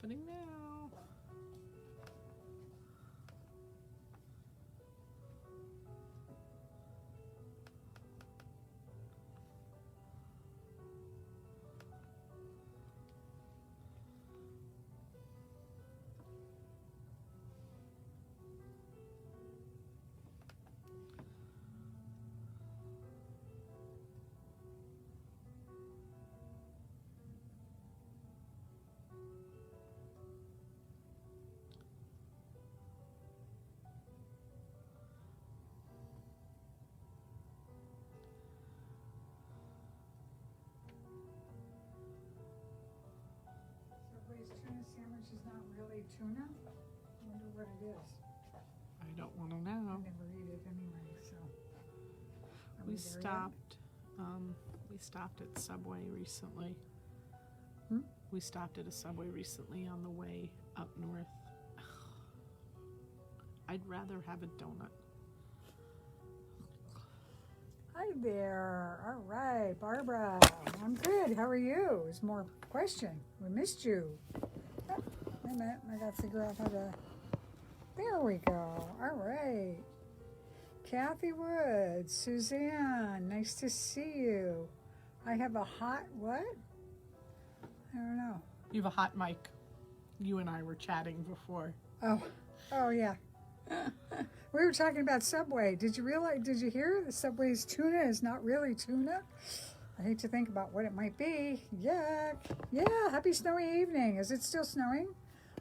happening now. Subway's tuna sandwich is not really tuna. I wonder what it is. I don't want to I know. never eat it anyway, so. Are We there yet? stopped. We stopped at Subway recently. Hmm? We stopped at a Subway recently on the way up north. I'd rather have a donut. Hi there. All right, Barbara. I'm good. How are you? Is more question. We missed you. Oh, wait a minute. I got to figure out how to. There we go. All right. Kathy Woods, Suzanne, nice to see you. I have a hot what? I don't know. You have a hot mic. You and I were chatting before. Oh yeah. We were talking about Subway. Did you hear the Subway's tuna is not really tuna? I hate to think about what it might be. Yuck. Yeah, happy snowy evening. Is it still snowing?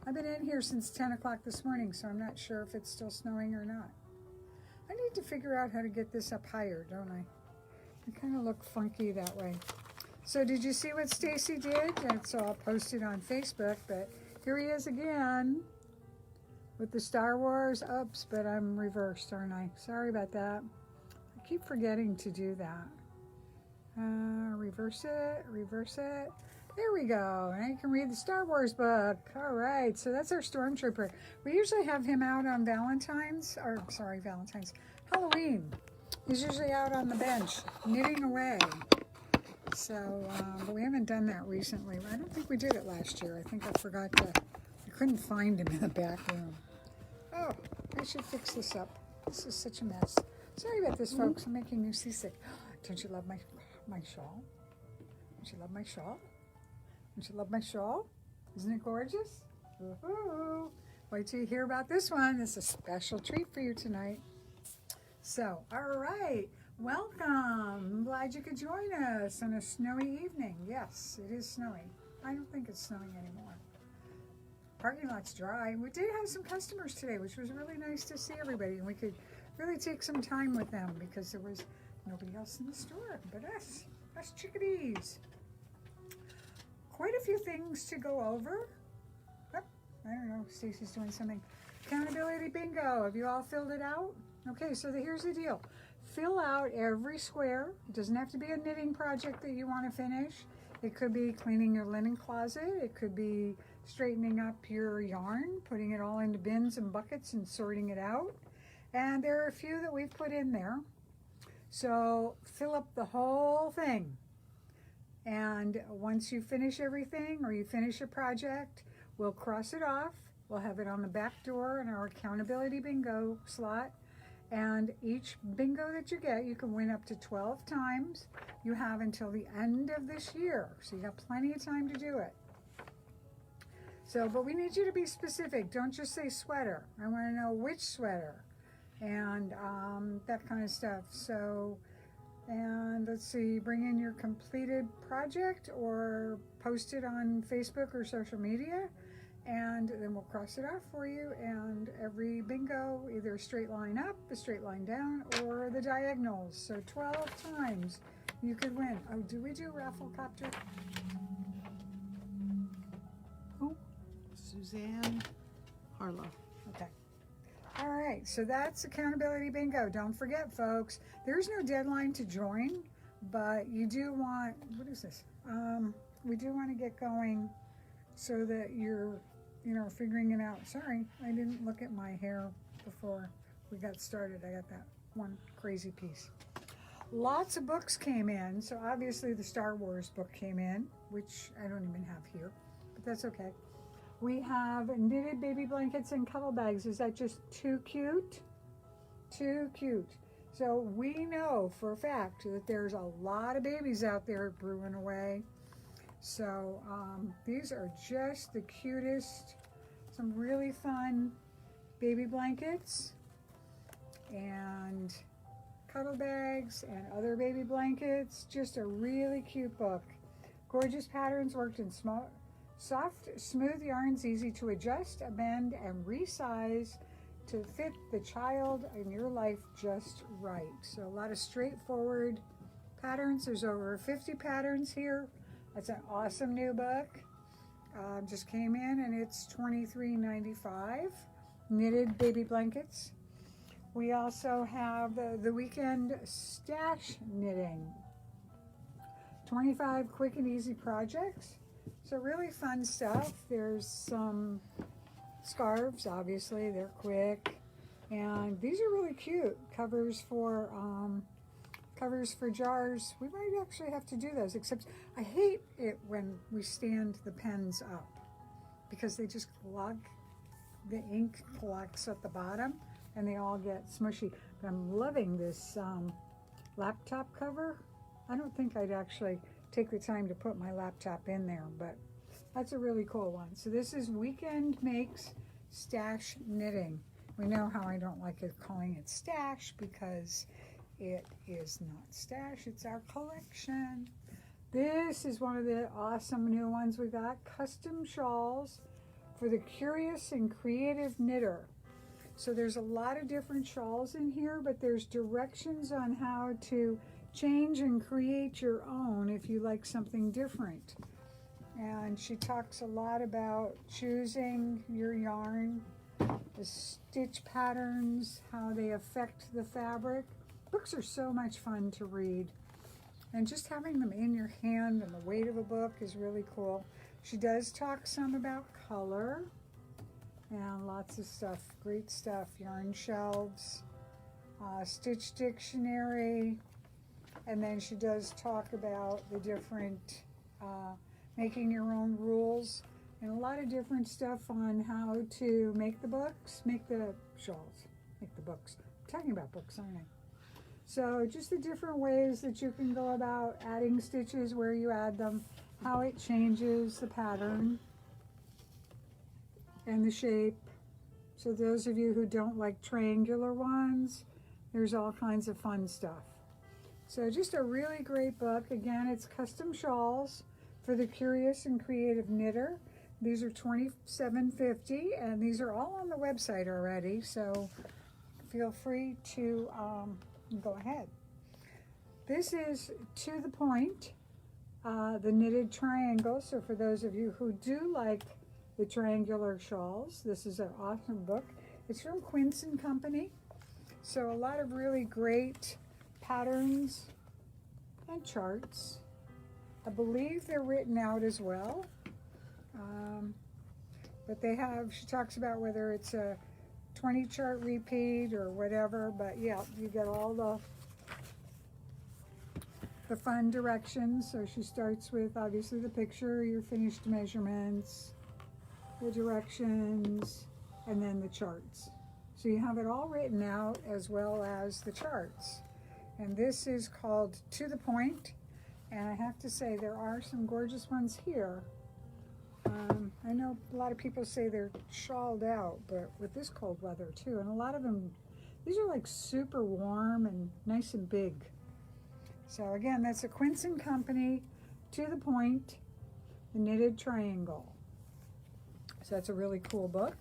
I've been in here since 10 o'clock this morning, so I'm not sure if it's still snowing or not. I need to figure out how to get this up higher, don't I? I kind of look funky that way. So did you see what Stacy did? It's all posted on Facebook, but here he is again with the Star Wars. Oops, but I'm reversed, aren't I? Sorry about that. I keep forgetting to do that. Reverse it, reverse it. There we go. Now you can read the Star Wars book. All right, so that's our Stormtrooper. We usually have him out on Halloween. He's usually out on the bench, knitting away. So, but we haven't done that recently. I don't think we did it last year. I think I forgot to, I couldn't find him in the back room. Oh, I should fix this up. This is such a mess. Sorry about this, folks. I'm making you seasick. Don't you love my shawl? Don't you love my shawl? Don't you love my shawl? Isn't it gorgeous? Woohoo! Wait till you hear about this one. It's a special treat for you tonight. So, all right. Welcome. I'm glad you could join us on a snowy evening. Yes, it is snowing. I don't think it's snowing anymore. Parking lot's dry. We did have some customers today, which was really nice to see everybody. And we could really take some time with them because there was nobody else in the store but us chickadees. Quite a few things to go over. Oh, I don't know, Stacy's doing something. Accountability bingo. Have you all filled it out? Okay, so here's the deal. Fill out every square. It doesn't have to be a knitting project that you want to finish. It could be cleaning your linen closet. It could be straightening up your yarn, putting it all into bins and buckets and sorting it out. And there are a few that we've put in there. So fill up the whole thing. And once you finish everything or you finish a project, we'll cross it off. We'll have it on the back door in our accountability bingo slot. And each bingo that you get, you can win up to 12 times. You have until the end of this year. So you got plenty of time to do it. So, but we need you to be specific. Don't just say sweater. I want to know which sweater and that kind of stuff. So, and let's see, bring in your completed project or post it on Facebook or social media. And then we'll cross it off for you. And every bingo, either a straight line up, a straight line down, or the diagonals. So 12 times you could win. Oh, do we do raffle copter? Who? Suzanne Harlow. Okay. All right, so that's accountability bingo. Don't forget, folks, there's no deadline to join, but you do want, what is this? We do want to get going so that you're, figuring it out. Sorry, I didn't look at my hair before we got started. I got that one crazy piece. Lots of books came in, so obviously the Star Wars book came in, which I don't even have here, but that's okay. We have knitted baby blankets and cuddle bags. Is that just too cute? Too cute. So we know for a fact that there's a lot of babies out there brewing away. So these are just the cutest, some really fun baby blankets and cuddle bags and other baby blankets. Just a really cute book. Gorgeous patterns worked in small, soft, smooth yarns, easy to adjust, amend, and resize to fit the child in your life just right. So a lot of straightforward patterns. There's over 50 patterns here. That's an awesome new book. Just came in and it's $23.95. Knitted baby blankets. We also have the weekend stash knitting. 25 quick and easy projects. So really fun stuff. There's some scarves, obviously, they're quick. And these are really cute. Covers for jars. We might actually have to do those, except I hate it when we stand the pens up because they just clog. The ink collects at the bottom and they all get smushy. But I'm loving this laptop cover. I don't think I'd actually take the time to put my laptop in there, but that's a really cool one. So this is Weekend Makes Stash Knitting. We know how I don't like it calling it stash because it is not stash, it's our collection. This is one of the awesome new ones we got. Custom shawls for the curious and creative knitter. So there's a lot of different shawls in here, but there's directions on how to change and create your own if you like something different. And she talks a lot about choosing your yarn, the stitch patterns, how they affect the fabric. Books are so much fun to read. And just having them in your hand and the weight of a book is really cool. She does talk some about color and lots of stuff, great stuff. Yarn shelves, stitch dictionary, and then she does talk about the different making your own rules and a lot of different stuff on how to make the books, make the shawls, make the books. I'm talking about books, aren't I? So just the different ways that you can go about adding stitches, where you add them, how it changes the pattern and the shape. So those of you who don't like triangular ones, there's all kinds of fun stuff. So just a really great book. Again, it's Custom Shawls for the Curious and Creative Knitter. These are $27.50, and these are all on the website already, so feel free to go ahead. This is To the Point, the knitted triangle. So for those of you who do like the triangular shawls, this is an awesome book. It's from Quince and Company. So a lot of really great patterns and charts. I believe they're written out as well. But they have, she talks about whether it's a 20 chart repeat or whatever, but yeah, you get all the fun directions. So she starts with obviously the picture, your finished measurements, the directions, and then the charts. So you have it all written out as well as the charts. And this is called To the Point. And I have to say there are some gorgeous ones here. I know a lot of people say they're shawled out, but with this cold weather too, and a lot of them, these are like super warm and nice and big. So again, that's a Quince and Company, To the Point, the Knitted Triangle. So that's a really cool book.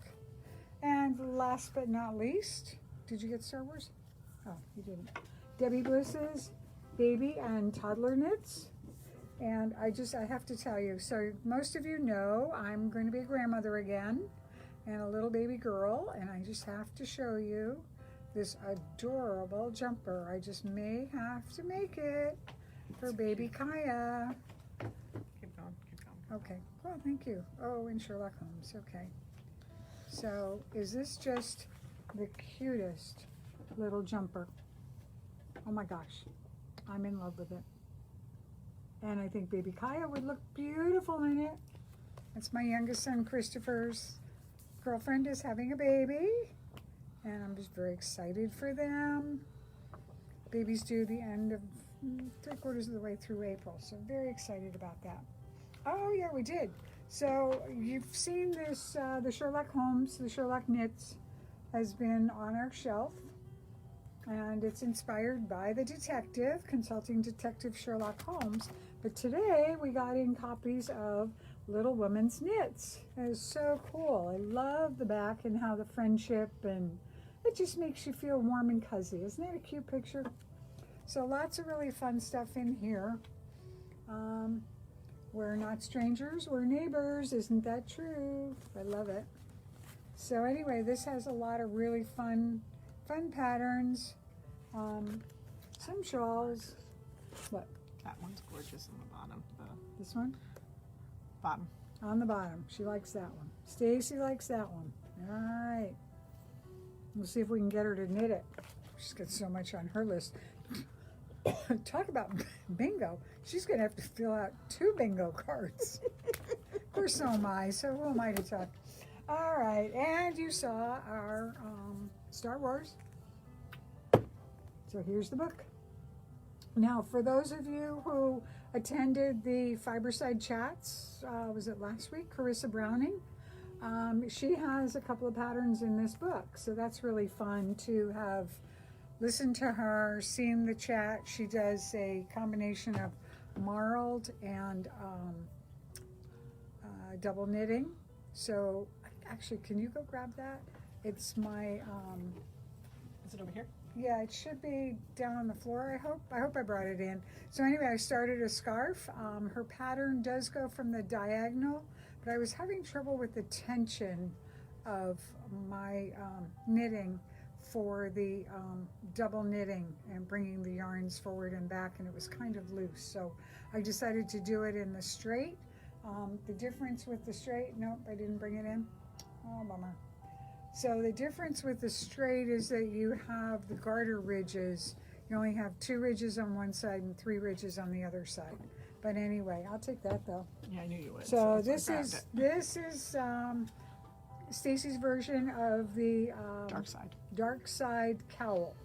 And last but not least, did you get Star Wars? Oh, you didn't. Debbie Bliss's Baby and Toddler Knits. And I have to tell you, so most of you know I'm going to be a grandmother again and a little baby girl, and I just have to show you this adorable jumper. I just may have to make it for baby Kaya. Keep going, keep going. Okay, well, thank you. Oh, and Sherlock Holmes, okay. So is this just the cutest little jumper? Oh my gosh, I'm in love with it. And I think baby Kaya would look beautiful in it. That's my youngest son, Christopher's girlfriend is having a baby, and I'm just very excited for them. Baby's due the end of 3/4 of the way through April, so very excited about that. Oh yeah, we did. So you've seen this, the Sherlock Holmes, the Sherlock Knits has been on our shelf, and it's inspired by the detective, consulting detective Sherlock Holmes. But today we got in copies of Little Women's Knits. It is so cool. I love the back and how the friendship, and it just makes you feel warm and cozy. Isn't that a cute picture? So lots of really fun stuff in here. We're not strangers, we're neighbors. Isn't that true? I love it. So anyway, this has a lot of really fun patterns. Some shawls. What? That one's gorgeous on the bottom. The This one? bottom. On the bottom. She likes that one. Stacy likes that one. All right. We'll see if we can get her to knit it. She's got so much on her list. Talk about bingo. She's going to have to fill out 2 bingo cards. Of course, so am I. So who am I to talk? All right. And you saw our Star Wars. So here's the book. Now, for those of you who attended the Fiberside Chats, was it last week? Carissa Browning. She has a couple of patterns in this book. So that's really fun to have listened to her, seen the chat. She does a combination of marled and double knitting. So actually, can you go grab that? It's my, Is it over here? yeah, it should be down on the floor, I hope. I hope I brought it in. So anyway, I started a scarf. Her pattern does go from the diagonal, but I was having trouble with the tension of my knitting for the double knitting and bringing the yarns forward and back, and it was kind of loose. So I decided to do it in the straight. The difference with the straight, nope, I didn't bring it in. Oh, bummer. So the difference with the straight is that you have the garter ridges. You only have 2 ridges on one side and 3 ridges on the other side. But anyway, I'll take that though. Yeah, I knew you would. So that's why I grabbed this is Stacy's version of the Dark side. Dark Side cowl.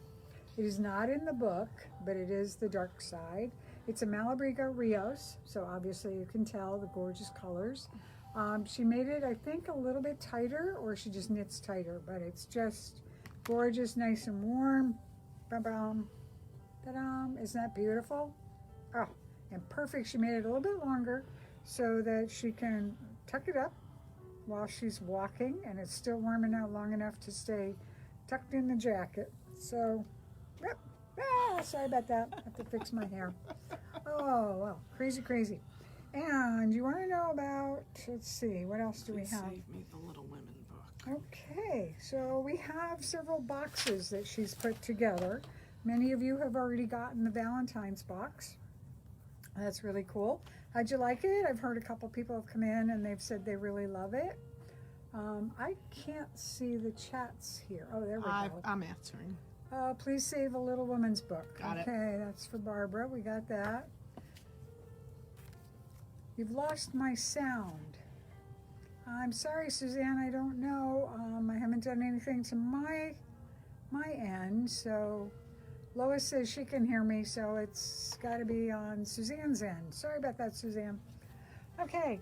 It is not in the book, but it is the dark side. It's a Malabrigo Rios, so obviously you can tell the gorgeous colors. She made it, I think, a little bit tighter, or she just knits tighter, but it's just gorgeous, nice and warm. Ba-bam. Ta-dam. Isn't that beautiful? Oh, and perfect. She made it a little bit longer so that she can tuck it up while she's walking, and it's still warming out long enough to stay tucked in the jacket. So, yep. Sorry about that. I have to fix my hair. Oh, well, crazy, crazy. And you want to know about, let's see, what else do we Please have? Save me the Little Women book. Okay, so we have several boxes that she's put together. Many of you have already gotten the Valentine's box. That's really cool. How'd you like it? I've heard a couple people have come in and they've said they really love it. I can't see the chats here. Oh, there we go. I'm answering. Please save a Little Woman's book. Got it. Okay, that's for Barbara. We got that. You've lost my sound. I'm sorry, Suzanne. I don't know. I haven't done anything to my end. So Lois says she can hear me, so it's got to be on Suzanne's end. Sorry about that, Suzanne. Okay,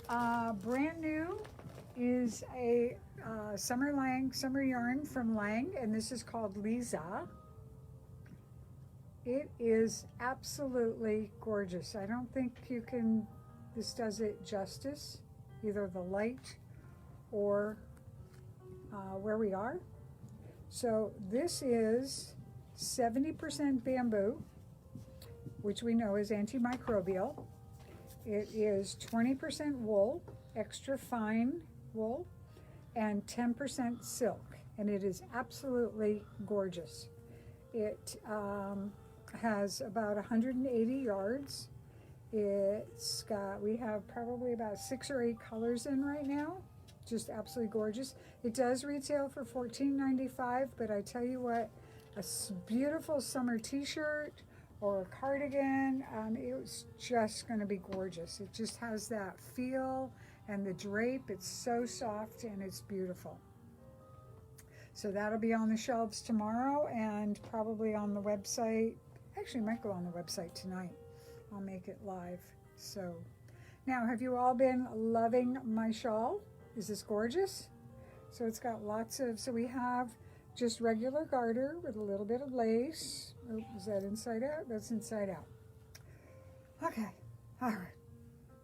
brand new is a summer yarn from Lang, and this is called Lisa. It is absolutely gorgeous. I don't think this does it justice, either the light or where we are. So this is 70% bamboo, which we know is antimicrobial. It is 20% wool, extra fine wool, and 10% silk, and it is absolutely gorgeous. It has about 180 yards. We have probably about 6 or 8 colors in right now. Just absolutely gorgeous. It does retail for $14.95, but I tell you what, a beautiful summer t-shirt or a cardigan, it was just going to be gorgeous. It just has that feel And the drape, it's so soft and it's beautiful. So that'll be on the shelves tomorrow and probably on the website. Actually, it might go on the website tonight. I'll make it live. So now, have you all been loving my shawl? Is this gorgeous? So it's got lots of, so we have just regular garter with a little bit of lace. Oh, is that inside out? That's inside out. Okay, all right.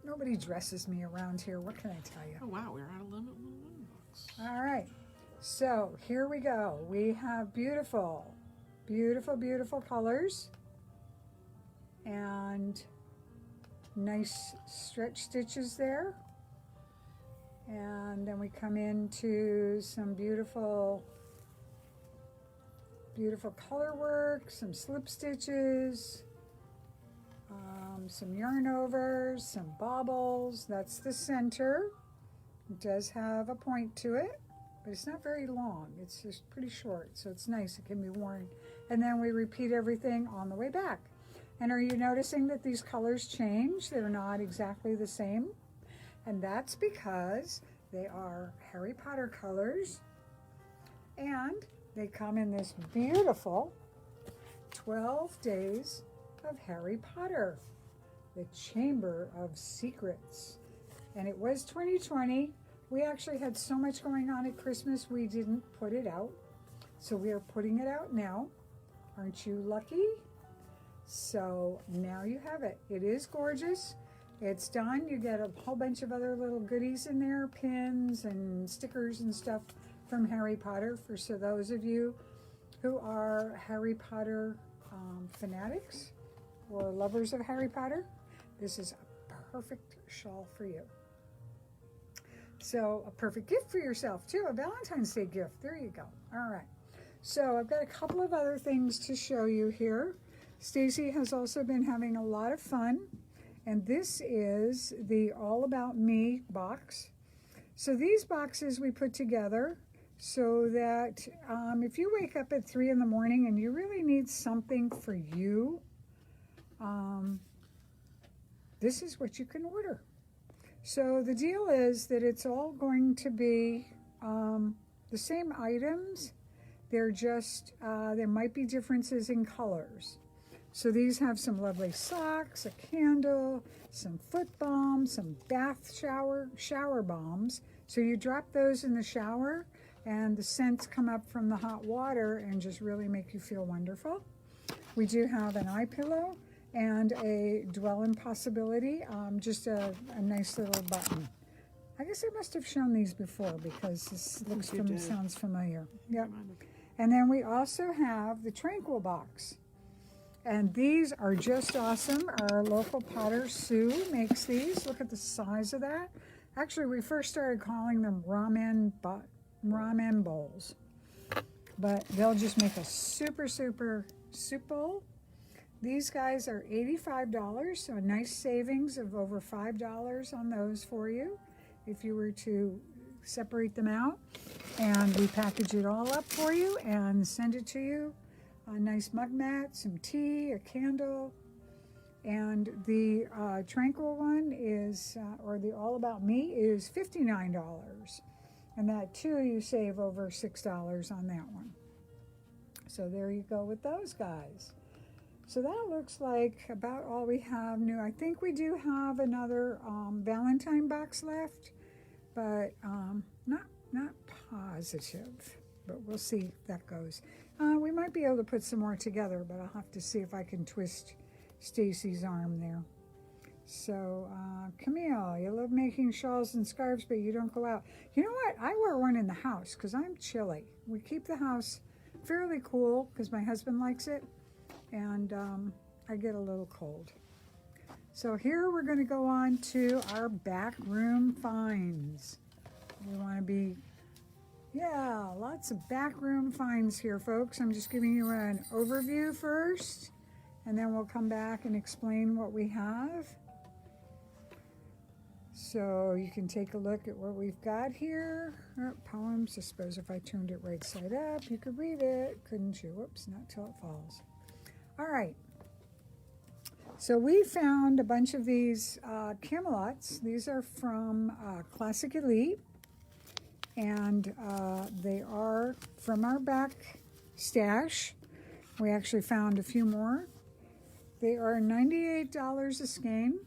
Nobody dresses me around here. What can I tell you? Oh wow, we're out of limit 101 books. All right, so here we go. We have beautiful, beautiful, beautiful colors and nice stretch stitches there. And then we come into some beautiful, beautiful color work, some slip stitches, some yarn overs, some bobbles. That's the center. It does have a point to it, but it's not very long. It's just pretty short, so it's nice. It can be worn. And then we repeat everything on the way back. And are you noticing that these colors change? They're not exactly the same. And that's because they are Harry Potter colors. And they come in this beautiful 12 Days of Harry Potter, the Chamber of Secrets. And it was 2020. We actually had so much going on at Christmas, we didn't put it out. So we are putting it out now. Aren't you lucky? So now you have it. It is gorgeous. It's done. You get a whole bunch of other little goodies in there, pins and stickers and stuff from Harry Potter. For so those of you who are Harry Potter fanatics or lovers of Harry Potter, this is a perfect shawl for you. So a perfect gift for yourself too, a Valentine's Day gift. There you go. All right. So I've got a couple of other things to show you here. Stacy has also been having a lot of fun, and this is the All About Me box. So these boxes we put together so that if you wake up at 3 in the morning and you really need something for you, this is what you can order. So the deal is that it's all going to be the same items. They're just, there might be differences in colors. So these have some lovely socks, a candle, some foot balm, some bath shower bombs. So you drop those in the shower and the scents come up from the hot water and just really make you feel wonderful. We do have an eye pillow and a Dwell in Possibility, just a nice little button. I guess I must have shown these before because this sounds familiar. Yep. And then we also have the Tranquil box. And these are just awesome. Our local potter, Sue, makes these. Look at the size of that. Actually, we first started calling them ramen bowls. But they'll just make a super, super soup bowl. These guys are $85, so a nice savings of over $5 on those for you if you were to separate them out. And we package it all up for you and send it to you. A nice mug mat, some tea, a candle, and the Tranquil one is, or the All About Me is $59. And that too, you save over $6 on that one. So there you go with those guys. So that looks like about all we have new. I think we do have another Valentine box left, but not positive, but we'll see if that goes. We might be able to put some more together, but I'll have to see if I can twist Stacy's arm there. So, Camille, you love making shawls and scarves, but you don't go out. You know what? I wear one in the house because I'm chilly. We keep the house fairly cool because my husband likes it, and I get a little cold. So here we're going to go on to our back room finds. We want to be, yeah, lots of back room finds here, folks. I'm just giving you an overview first, and then we'll come back and explain what we have. So you can take a look at what we've got here. Poems, I suppose if I turned it right side up, you could read it, couldn't you? Whoops, not till it falls. All right. So we found a bunch of these Camelots. These are from Classic Elite, and they are from our back stash. We actually found a few more. They are $98 a skein.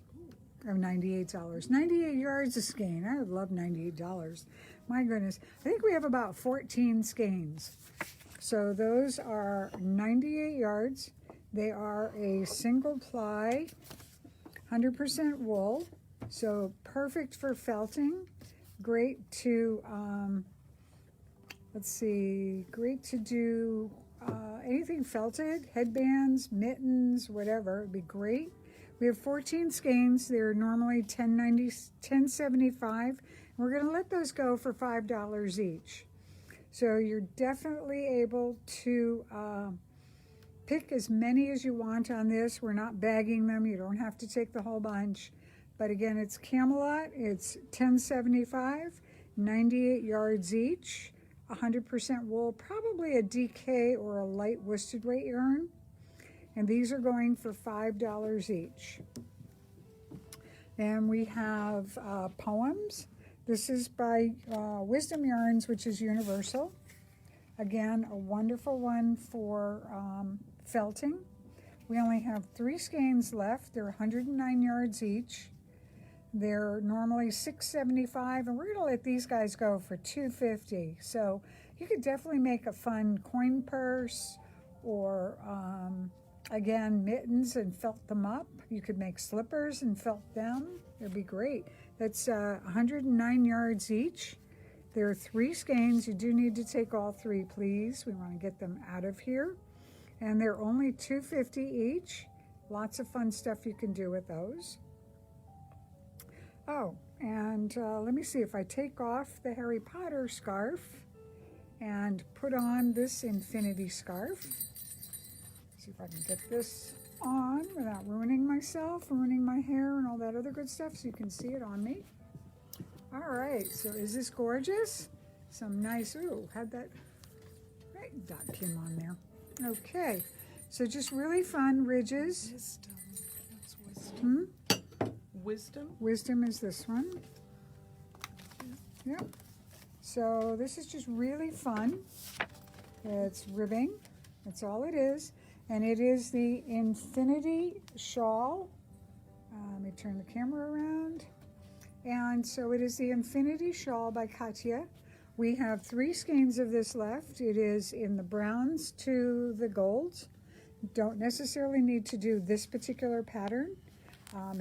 Oh, $98. 98 yards a skein. I would love $98. My goodness. I think we have about 14 skeins. So those are 98 yards. They are a single ply, 100% wool. So perfect for felting. Great to, let's see, great to do anything felted, headbands, mittens, whatever. It'd be great. We have 14 skeins. They're normally $10.75. We're going to let those go for $5 each. So you're definitely able to pick as many as you want on this. We're not bagging them. You don't have to take the whole bunch. But again, it's Camelot. It's $10.75, 98 yards each, 100% wool, probably a DK or a light worsted weight yarn. And these are going for $5 each. Then we have Poems. This is by Wisdom Yarns, which is universal. Again, a wonderful one for felting. We only have 3 skeins left. They're 109 yards each. They're normally $6.75, and we're going to let these guys go for $2.50. So you could definitely make a fun coin purse, or again, mittens and felt them up. You could make slippers and felt them. It'd be great. That's 109 yards each. There are 3 skeins. You do need to take all 3, please. We want to get them out of here. And they're only $2.50 each. Lots of fun stuff you can do with those. Oh, and let me see if I take off the Harry Potter scarf and put on this infinity scarf. See if I can get this on without ruining myself, ruining my hair and all that other good stuff, so you can see it on me. All right, so is this gorgeous? Some nice, ooh, had that, right, dot came on there. Okay, so just really fun ridges. Wisdom. That's wisdom. Wisdom? Wisdom is this one. Yep. So this is just really fun. It's ribbing. That's all it is. And it is the Infinity Shawl. Let me turn the camera around. And so it is the Infinity Shawl by Katya. We have 3 skeins of this left. It is in the browns to the golds. Don't necessarily need to do this particular pattern.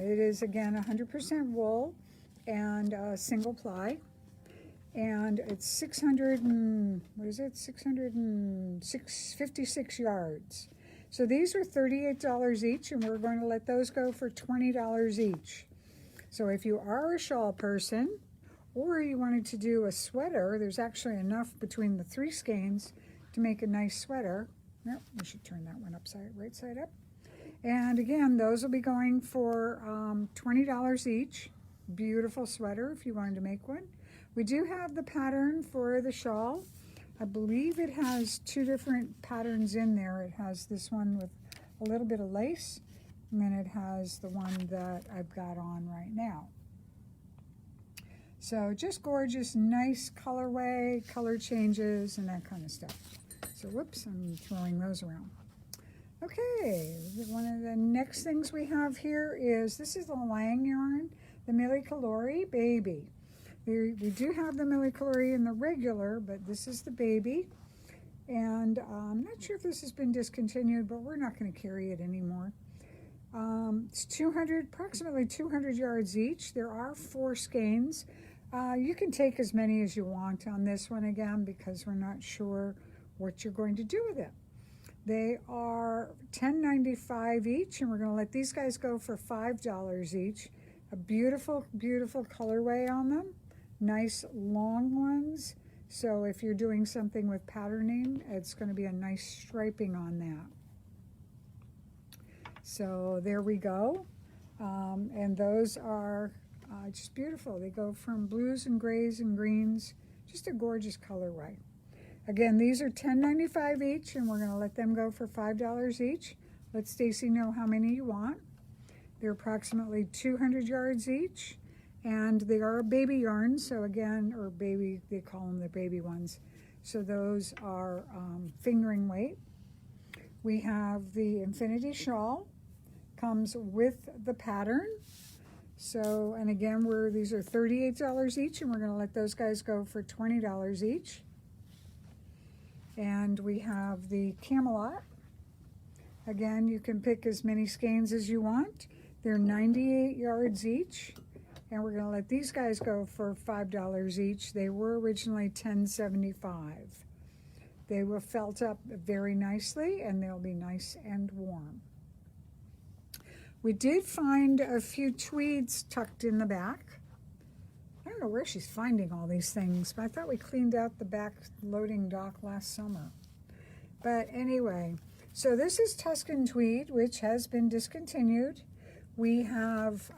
It is, again, 100% wool and single ply. And it's 656 yards. So these are $38 each, and we're going to let those go for $20 each. So if you are a shawl person, or you wanted to do a sweater, there's actually enough between the 3 skeins to make a nice sweater. Yep, we should turn that one right side up. And again, those will be going for $20 each. Beautiful sweater if you wanted to make one. We do have the pattern for the shawl. I believe it has 2 different patterns in there. It has this one with a little bit of lace, and then it has the one that I've got on right now. So just gorgeous, nice colorway, color changes, and that kind of stuff. So whoops, I'm throwing those around. Okay, one of the next things we have here is, this is the Lang yarn, the Millicolori Baby. We do have the Millicolori in the regular, but this is the baby. And I'm not sure if this has been discontinued, but we're not going to carry it anymore. It's approximately 200 yards each. There are 4 skeins. You can take as many as you want on this one again, because we're not sure what you're going to do with it. They are $10.95 each, and we're going to let these guys go for $5 each. A beautiful, beautiful colorway on them. Nice long ones. So if you're doing something with patterning, it's going to be a nice striping on that. So there we go. And those are just beautiful. They go from blues and grays and greens. Just a gorgeous colorway. Again, these are $10.95 each, and we're going to let them go for $5 each. Let Stacy know how many you want. They're approximately 200 yards each, and they are baby yarns. So again, or baby, they call them the baby ones. So those are fingering weight. We have the Infinity Shawl, comes with the pattern. So, and again, these are $38 each, and we're going to let those guys go for $20 each. And we have the Camelot. Again, you can pick as many skeins as you want. They're 98 yards each, and we're going to let these guys go for $5 each. They were originally $10.75. They will felt up very nicely, and they'll be nice and warm. We did find a few tweeds tucked in the back. I don't know where she's finding all these things, but I thought we cleaned out the back loading dock last summer. But anyway, so this is Tuscan Tweed, which has been discontinued. We have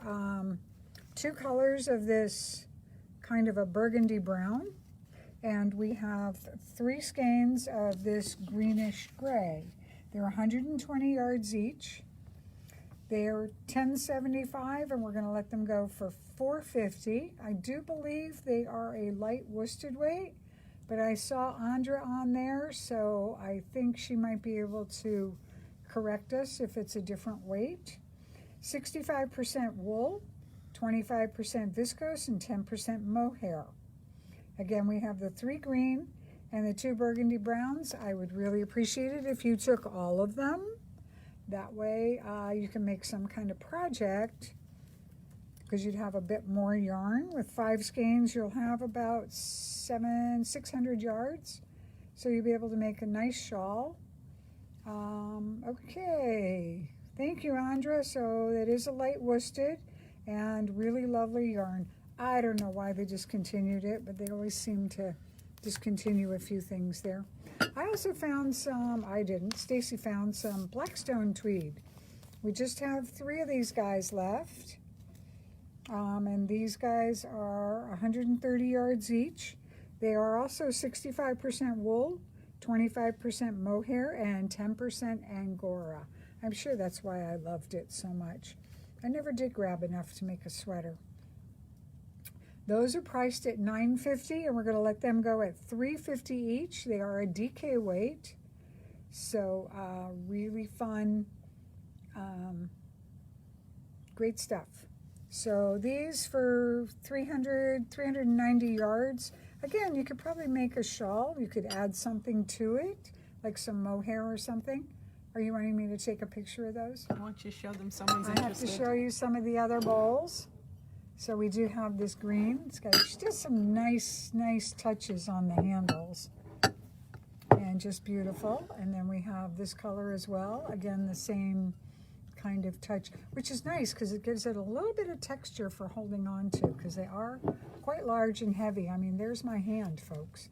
2 colors of this kind of a burgundy brown, and we have 3 skeins of this greenish gray. They're 120 yards each. They're $10.75, and we're going to let them go for $4.50. I do believe they are a light worsted weight, but I saw Andra on there, so I think she might be able to correct us if it's a different weight. 65% wool, 25% viscose, and 10% mohair. Again, we have the 3 green and the 2 burgundy browns. I would really appreciate it if you took all of them. That way you can make some kind of project, because you'd have a bit more yarn. With 5 skeins, you'll have about 600 yards. So you'll be able to make a nice shawl. Okay, thank you, Andra. So that is a light worsted and really lovely yarn. I don't know why they discontinued it, but they always seem to discontinue a few things there. I also found some, I didn't, Stacy found some Blackstone tweed. We just have 3 of these guys left. And these guys are 130 yards each. They are also 65% wool, 25% mohair, and 10% Angora. I'm sure that's why I loved it so much. I never did grab enough to make a sweater. Those are priced at $9.50, and we're going to let them go at $3.50 each. They are a DK weight, so really fun, great stuff. So these for 390 yards. Again, you could probably make a shawl. You could add something to it, like some mohair or something. Are you wanting me to take a picture of those? Why don't you show them someone's I interested? have to show you some of the other bowls. So we do have this green. It's got just some nice touches on the handles. And just beautiful. And then we have this color as well. Again, the same kind of touch, which is nice because it gives it a little bit of texture for holding on to, because they are quite large and heavy. I mean, there's my hand, folks.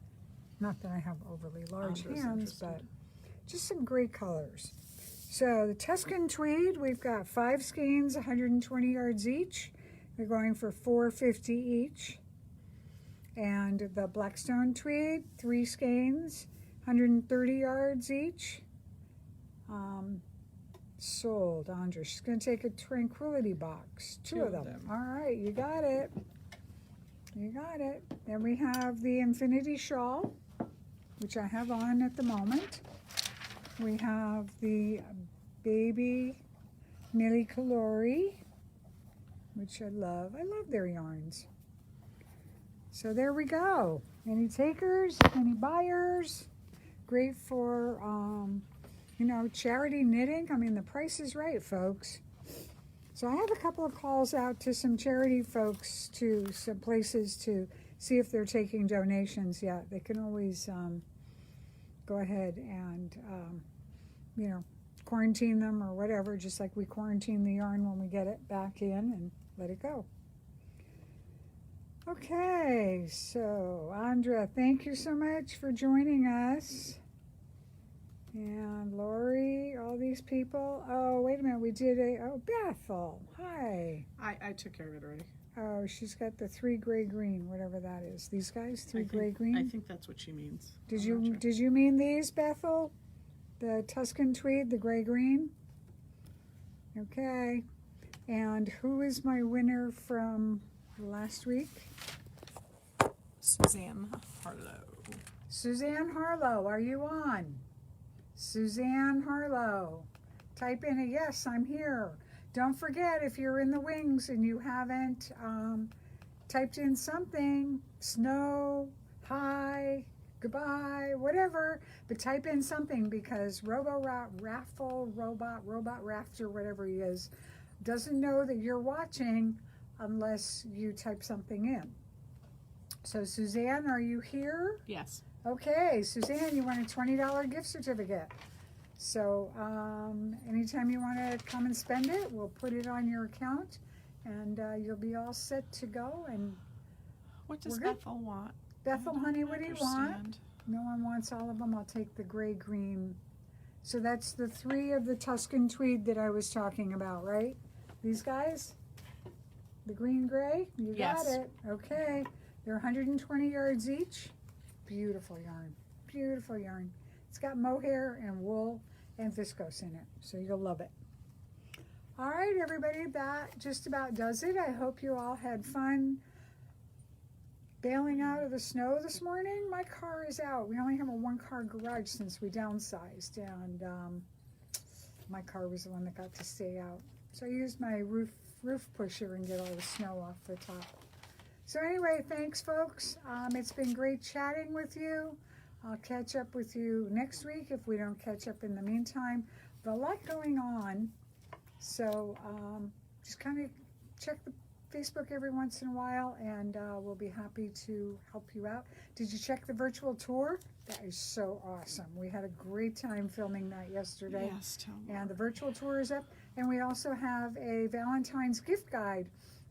Not that I have overly large hands, but just some great colors. So the Tuscan Tweed, we've got 5 skeins, 120 yards each. They're going for $4.50 each. And the Blackstone Tweed, 3 skeins, 130 yards each. Sold, Andra. She's going to take a Tranquility box. 2 of them. All right, you got it. You got it. Then we have the Infinity Shawl, which I have on at the moment. We have the Baby Millicolori, which I love. I love their yarns. So there we go. Any takers? Any buyers? Great for, you know, charity knitting. I mean, the price is right, folks. So I have a couple of calls out to some charity folks, to some places, to see if they're taking donations yet. They can always go ahead and, you know, quarantine them or whatever, just like we quarantine the yarn when we get it back in and let it go. Okay, so Andra, thank you so much for joining us. And Lori, all these people. Oh, wait a minute, we did Bethel, hi. I took care of it already. Oh, she's got the 3 gray green, whatever that is. These guys, 3 gray green? I think that's what she means. Did you mean these, Bethel? The Tuscan Tweed, the gray green? Okay. And who is my winner from last week? Suzanne Harlow. Suzanne Harlow, are you on? Suzanne Harlow. Type in a yes, I'm here. Don't forget, if you're in the wings and you haven't typed in something, snow, hi, goodbye, whatever, but type in something, because Robot Rafter, whatever he is, doesn't know that you're watching unless you type something in. So Suzanne, are you here? Yes. Okay, Suzanne, you want a $20 gift certificate. So anytime you want to come and spend it, we'll put it on your account, and you'll be all set to go. And What does We're good. Bethel want? Bethel, I don't honey, what do you want? understand. No one wants all of them. I'll take the gray green. So that's the 3 of the Tuscan tweed that I was talking about, right? These guys? The green gray? You got Yes. it. Okay. They're 120 yards each. Beautiful yarn. Beautiful yarn. It's got mohair and wool and viscose in it, so you'll love it. All right, everybody, that just about does it. I hope you all had fun bailing out of the snow this morning. My car is out. We only have a 1-car garage since we downsized, and my car was the one that got to stay out. So I used my roof pusher and get all the snow off the top. So anyway, thanks, folks. It's been great chatting with you. I'll catch up with you next week if we don't catch up in the meantime. But a lot going on, so just kind of check the Facebook every once in a while, and we'll be happy to help you out. Did you check the virtual tour? That is so awesome. We had a great time filming that yesterday. Yes, tell me. And the virtual tour is up. And we also have a Valentine's gift guide.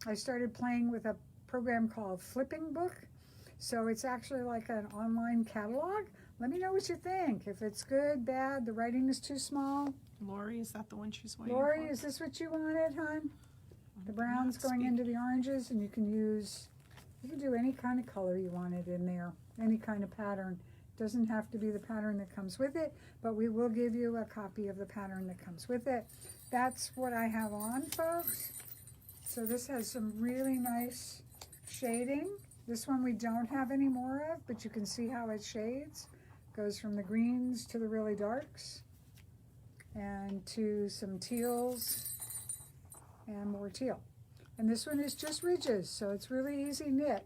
I started playing with a program called Flipping Book. So it's actually like an online catalog. Let me know what you think. If it's good, bad, the writing is too small. Lori, is that the one she's waiting Lori, for? is this what you wanted, hon? The browns Not going speak. into the oranges, and you can do any kind of color you wanted in there, any kind of pattern. Doesn't have to be the pattern that comes with it, but we will give you a copy of the pattern that comes with it. That's what I have on, folks. So this has some really nice shading. This one we don't have any more of, but you can see how it shades. Goes from the greens to the really darks, and to some teals, and more teal. And this one is just ridges, so it's really easy knit.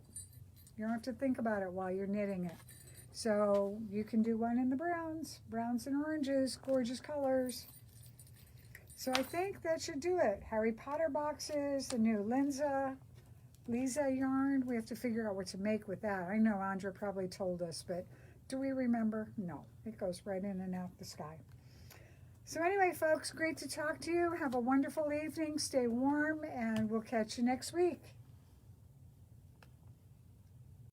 You don't have to think about it while you're knitting it. So you can do one in the browns and oranges, gorgeous colors. So I think that should do it. Harry Potter boxes, the new Lisa yarn. We have to figure out what to make with that. I know Andra probably told us, but do we remember? No, it goes right in and out the sky. So anyway, folks, great to talk to you. Have a wonderful evening. Stay warm, and we'll catch you next week.